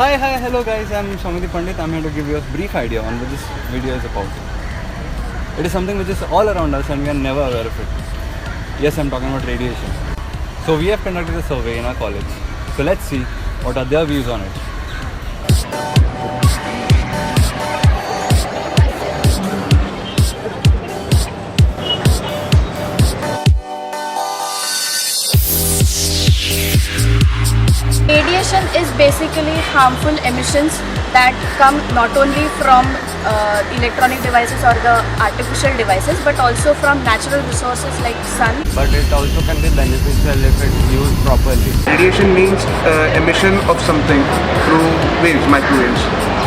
Hi, hello guys, I'm Shamiti Pandit. I'm here to give you a brief idea on what this video is about. It is something which is all around us and we are never aware of it. Yes, I'm talking about radiation. So we have conducted a survey in our college. So let's see what are their views on it. Radiation is basically harmful emissions that come not only from electronic devices or the artificial devices but also from natural resources like sun. But it also can be beneficial if it's used properly. Radiation means emission of something through waves, microwaves.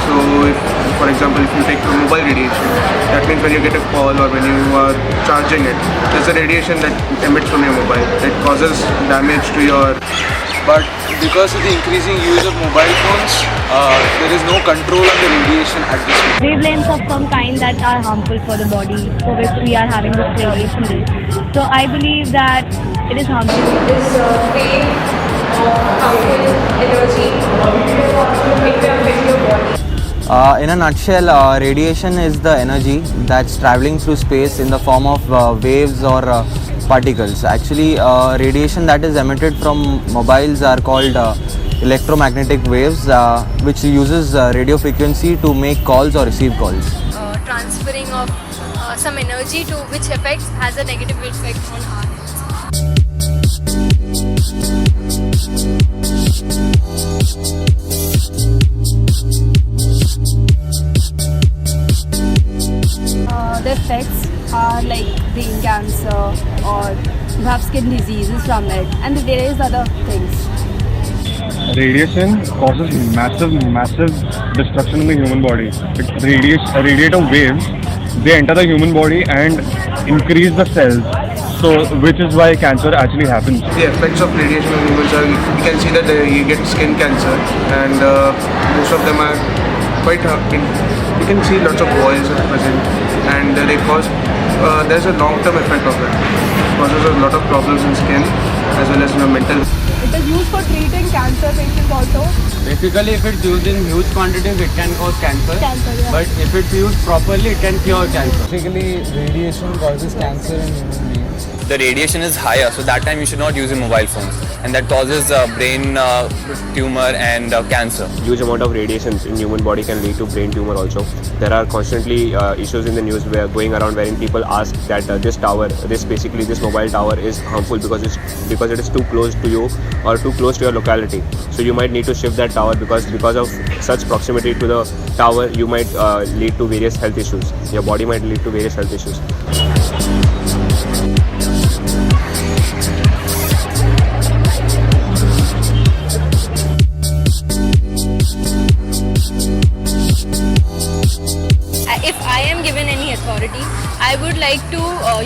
So if, for example, if you take mobile radiation, that means when you get a call or when you are charging it, there's a radiation that emits from your mobile. It causes damage to your... But because of the increasing use of mobile phones, there is no control on the radiation at this moment. Wavelengths of some kind that are harmful for the body, for which we are having this radiation risk. So I believe that it is harmful. This wave of harmful energy it will affect your body. In a nutshell, radiation is the energy that's traveling through space in the form of waves or particles. Actually, radiation that is emitted from mobiles are called electromagnetic waves, which uses radio frequency to make calls or receive calls. Transferring of some energy to which affects has a negative effect on our health. The effects are like brain cancer or you have skin diseases from it, and various other things. Radiation causes massive destruction in the human body. It radiate waves, they enter the human body and increase the cells. So, which is why cancer actually happens. The effects of radiation on humans are, you can see that you get skin cancer and most of them are quite, you can see lots of boils at present and they cause, there's a long-term effect of it. It causes a lot of problems in skin as well as mental. It is used for treating cancer patients also. Basically, if it's used in huge quantities, it can cause cancer. But if it's used properly, it can cure cancer. Basically, radiation causes cancer in human beings. The radiation is higher, so that time you should not use your mobile phones, and that causes brain tumor and cancer. Huge amount of radiations in human body can lead to brain tumor also. There are constantly issues in the news where going around wherein people ask that this mobile tower is harmful because it is too close to you or too close to your locality. So you might need to shift that tower because of such proximity to the tower you might lead to various health issues. Your body might lead to various health issues. If I am given any authority, I would like to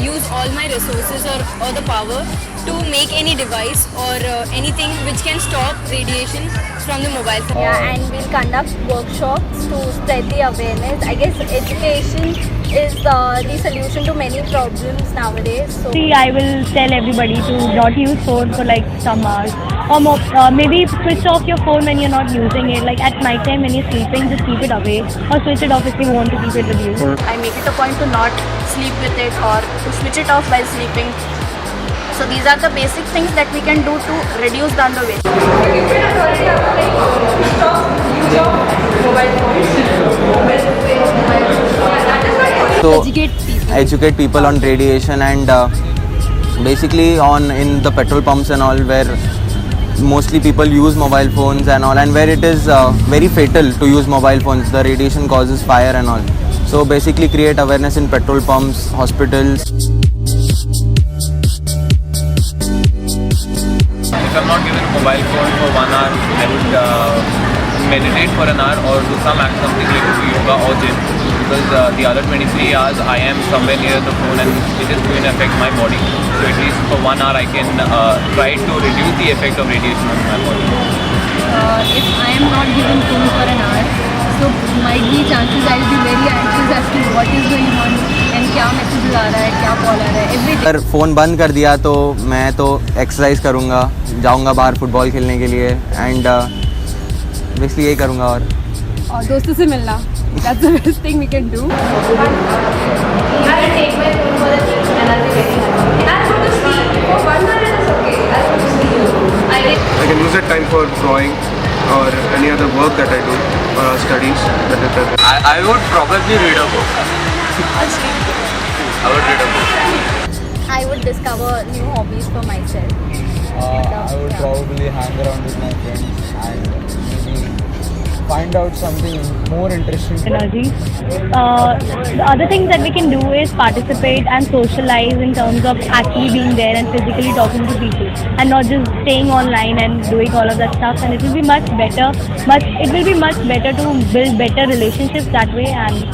use all my resources or the power to make any device or anything which can stop radiation from the mobile phone. Yeah, and we'll conduct workshops to spread the awareness. I guess education is the solution to many problems nowadays. So I will tell everybody to not use phone for like some hours, or maybe switch off your phone when you're not using it. Like at night time when you're sleeping, just keep it away, or switch it off if you want to keep it with you. I make it a point to not sleep with it or to switch it off while sleeping. So these are the basic things that we can do to reduce the waste. So educate people on radiation and basically in the petrol pumps and all where mostly people use mobile phones and all, and where it is very fatal to use mobile phones. The radiation causes fire and all. So basically create awareness in petrol pumps, hospitals. If I'm not given a mobile phone for 1 hour, I would meditate for an hour or do something like yoga or gym, because the other 23 hours I am somewhere near the phone and it is going to affect my body. So at least for 1 hour I can try to reduce the effect of radiation on my body. If I am not given phone for an hour, so might be chances I will be very anxious as to what is going on and क्या message आ रहा है, क्या call आ रहा है, everything. अगर phone बंद कर दिया तो मैं तो एक्सरसाइज करूँगा, जाऊँगा बाहर फुटबॉल खेलने के लिए, एंड बेसिकली यही करूँगा और दोस्तों से मिलना. That's the best thing we can do. I will take my phone for the trip and I'll be very happy. I'll go to sleep. For 1 hour it is okay. I'll go to sleep. I can use that time for drawing or any other work that I do or studies. I would probably read a book. I would read a book. I would discover new hobbies for myself. I would probably hang around with my friends and maybe find out something more interesting. Energy. The other things that we can do is participate and socialize in terms of actually being there and physically talking to people and not just staying online and doing all of that stuff. And it will be much better. It will be much better to build better relationships that way. And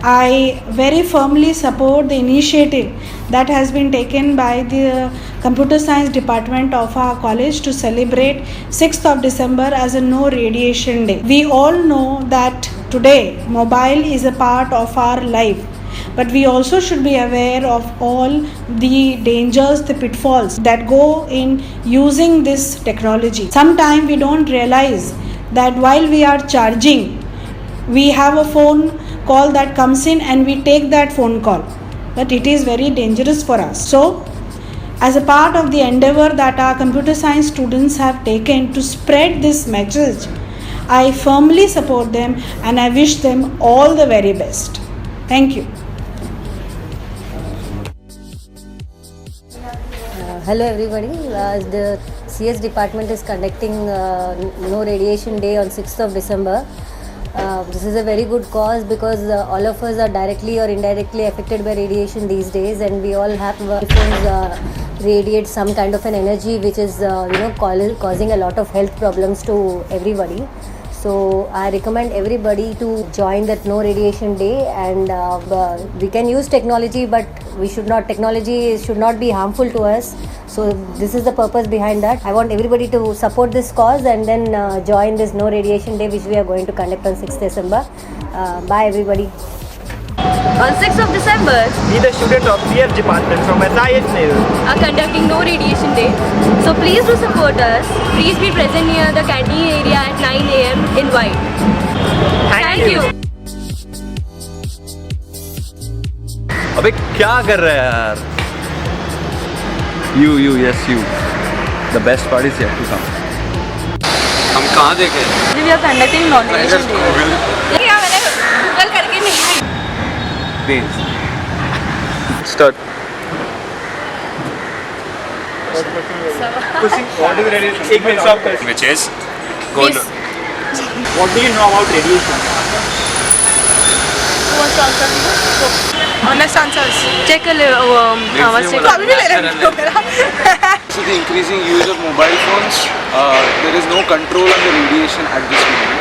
I very firmly support the initiative that has been taken by the Computer Science Department of our college to celebrate 6th of December as a No Radiation Day. We all know that today mobile is a part of our life, but we also should be aware of all the dangers, the pitfalls that go in using this technology. Sometimes we don't realize that while we are charging, we have a phone call that comes in and we take that phone call, but it is very dangerous for us. So as a part of the endeavor that our computer science students have taken to spread this message, I firmly support them and I wish them all the very best. Thank you. Hello everybody, the CS department is conducting No Radiation Day on 6th of December. This is a very good cause because all of us are directly or indirectly affected by radiation these days, and we all have phones radiate some kind of an energy which is causing a lot of health problems to everybody. So I recommend everybody to join that No Radiation Day, and we can use technology, but technology should not be harmful to us. So this is the purpose behind that. I want everybody to support this cause and then join this No Radiation Day which we are going to conduct on 6th December. Bye everybody. On 6th of December, we the student of CF department from SIS are conducting No Radiation Day. So please do support us. Please be present near the canteen area at 9 AM in white. Thank you. अबे क्या कर रहा है यार? You, yes you. The best part is yet to come. हम कहाँ देखे? We are conducting No Radiation Day. क्या मैंने Google करके नहीं. Please. Start. What is radiation? एक मिनट stop कर. Which is gone. What do you know about radiation? Who wants to answer? Honest answers. Check a So the increasing use of mobile phones, there is no control on the radiation at this moment.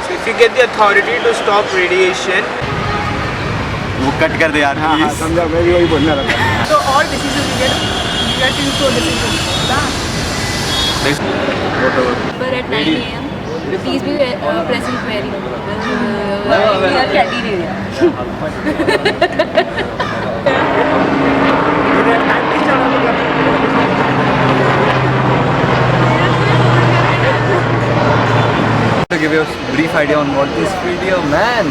So if you get the authority to stop radiation, वो cut कर दे यार. हाँ समझा, मैं भी वही बोलने लगा. So all diseases we get used to listen to. But at 9 AM, please be present very. We are canteen area. To give you a brief idea on what this video, man.